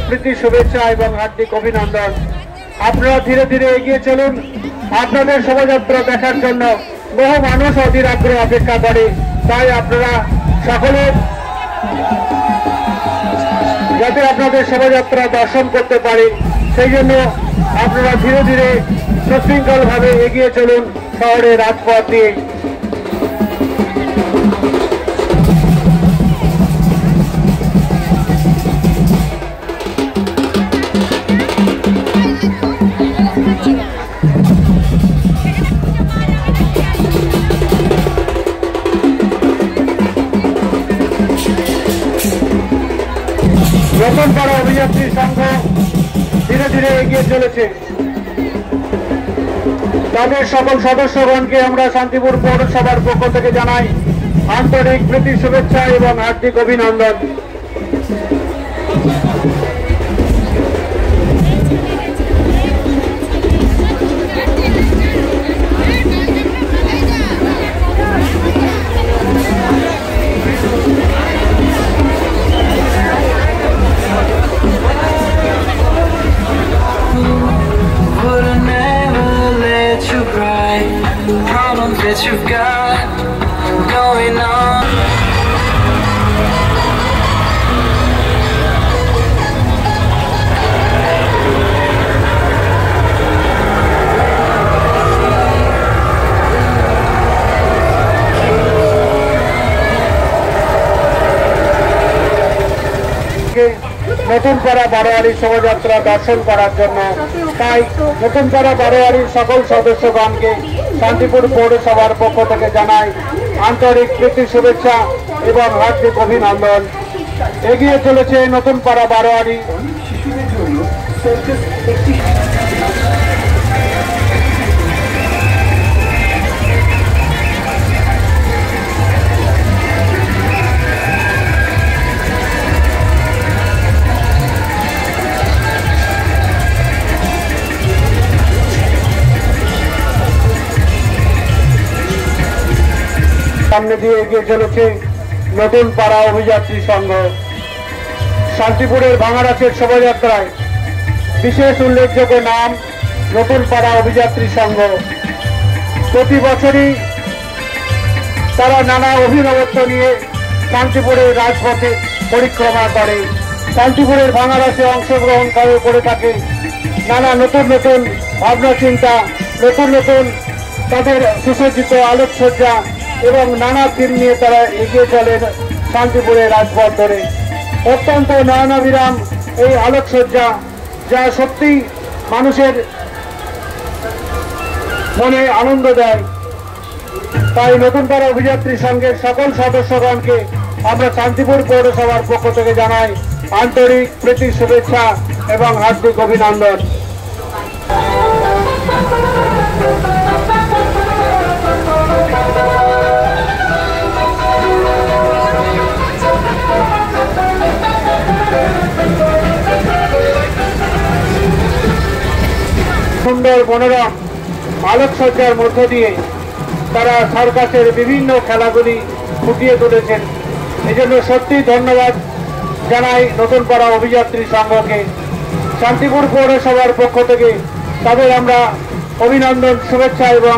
প্রীতি শুভেচ্ছা এবং হার্দিক অভিনন্দন। আপনারা ধীরে ধীরে এগিয়ে চলুন। আপনাদের শোভাযাত্রা দেখার জন্য বহু মানুষ অধীর আগ্রহে অপেক্ষা করে, তাই আপনারা সকলে যাতে আপনাদের শোভাযাত্রা দর্শন করতে পারেন সেই জন্য আপনারা ধীরে ধীরে সুশৃঙ্খল ভাবে এগিয়ে চলুন শহরের রাজপথ দিয়ে। নতুন পাড়া অভিযাত্রী সংঘ ধীরে ধীরে এগিয়ে চলেছে। তাদের সকল সদস্যগণকে আমরা শান্তিপুর পৌরসভার পক্ষ থেকে জানাই আন্তরিক প্রীতি শুভেচ্ছা এবং হার্দিক অভিনন্দন। That you've got going on. নতুন পাড়া বারোয়ারি শোভাযাত্রা দর্শন করার জন্য তাই নতুন পাড়া বারোয়ারির সকল সদস্যগণকে শান্তিপুর পৌরসভার পক্ষ থেকে জানাই আন্তরিক প্রীতি শুভেচ্ছা এবং হার্দিক অভিনন্দন। এগিয়ে চলেছে নতুন পাড়া বারোয়ারি। সামনে দিয়ে এগিয়ে চলেছে নতুন পাড়া অভিযাত্রী সংঘ। শান্তিপুরের ভাঙারাচের শোভাযাত্রায় বিশেষ উল্লেখযোগ্য নাম নতুন পাড়া অভিযাত্রী সংঘ। প্রতি বছরই তারা নানা অভিনবত্ব নিয়ে শান্তিপুরের রাজপথে পরিক্রমা করে, শান্তিপুরের ভাঙারাচে অংশগ্রহণ করে থাকে। নানা নতুন নতুন ভাবনা চিন্তা, নতুন নতুন তাদের সুসজ্জিত আলোকসজ্জা এবং নানা থিম নিয়ে তারা এগিয়ে চলেন শান্তিপুরের রাজপথ ধরে। অত্যন্ত নয়নাভিরাম এই আলোকসজ্জা, যা সত্যি মানুষের মনে আনন্দ দেয়। তাই নতুন পাড়া অভিযাত্রী সংঘের সকল সদস্যগণকে আমরা শান্তিপুর পৌরসভার পক্ষ থেকে জানাই আন্তরিক প্রীতি শুভেচ্ছা এবং হার্দিক অভিনন্দন। সুন্দর মনোরম আলোকসজ্জার মধ্য দিয়ে তারা সার্কাসের বিভিন্ন খেলাগুলি ফুটিয়ে তুলেছেন। এজন্য সত্যি ধন্যবাদ জানাই নতুন পাড়া অভিযাত্রী সংঘকে। শান্তিপুর পৌরসভার পক্ষ থেকে তাদের আমরা অভিনন্দন, শুভেচ্ছা এবং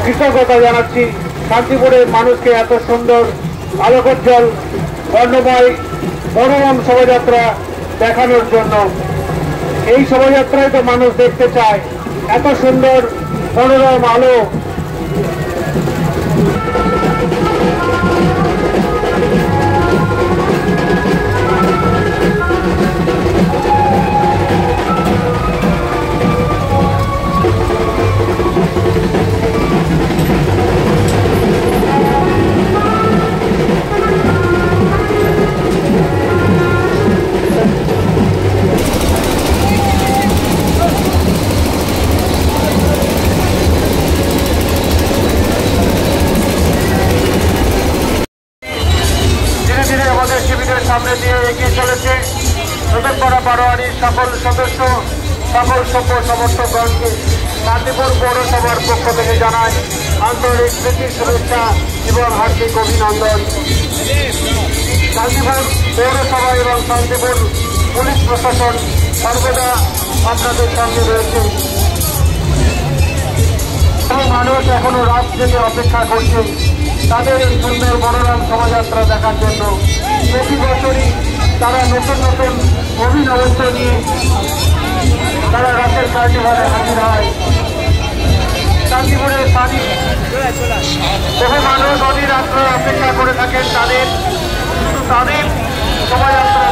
কৃতজ্ঞতা জানাচ্ছি শান্তিপুরের মানুষকে এত সুন্দর আলোকোজ্জ্বল বর্ণময় মনোরম শোভাযাত্রা দেখানোর জন্য। এই শোভাযাত্রায় তো মানুষ দেখতে চায় এত সুন্দর মনোরম আলো। সামনে দিয়ে এগিয়ে চলেছে নতুন পাড়া বারোয়ারির সকল সদস্য, সকল সভ্য সমর্থকগণকে শান্তিপুর পৌরসভার পক্ষ থেকে জানাই আন্তরিক প্রীতি শুভেচ্ছা এবং হার্দিক অভিনন্দন। শান্তিপুর পৌরসভা এবং শান্তিপুর পুলিশ প্রশাসন সর্বদা আপনাদের সঙ্গে রয়েছে। বহু মানুষ এখনো রাত জেগে অপেক্ষা করছে তাদের এই সুন্দর মনোরম শোভাযাত্রা দেখার জন্য। প্রতি বছরই তারা নতুন নতুন অভিনবত্ব নিয়ে তারা রাতের কার্নিভালে হাজির হয়। শান্তিপুরের পানি বহু মানুষ অধীর আগ্রহে অপেক্ষা করে থাকেন তাদের শোভাযাত্রা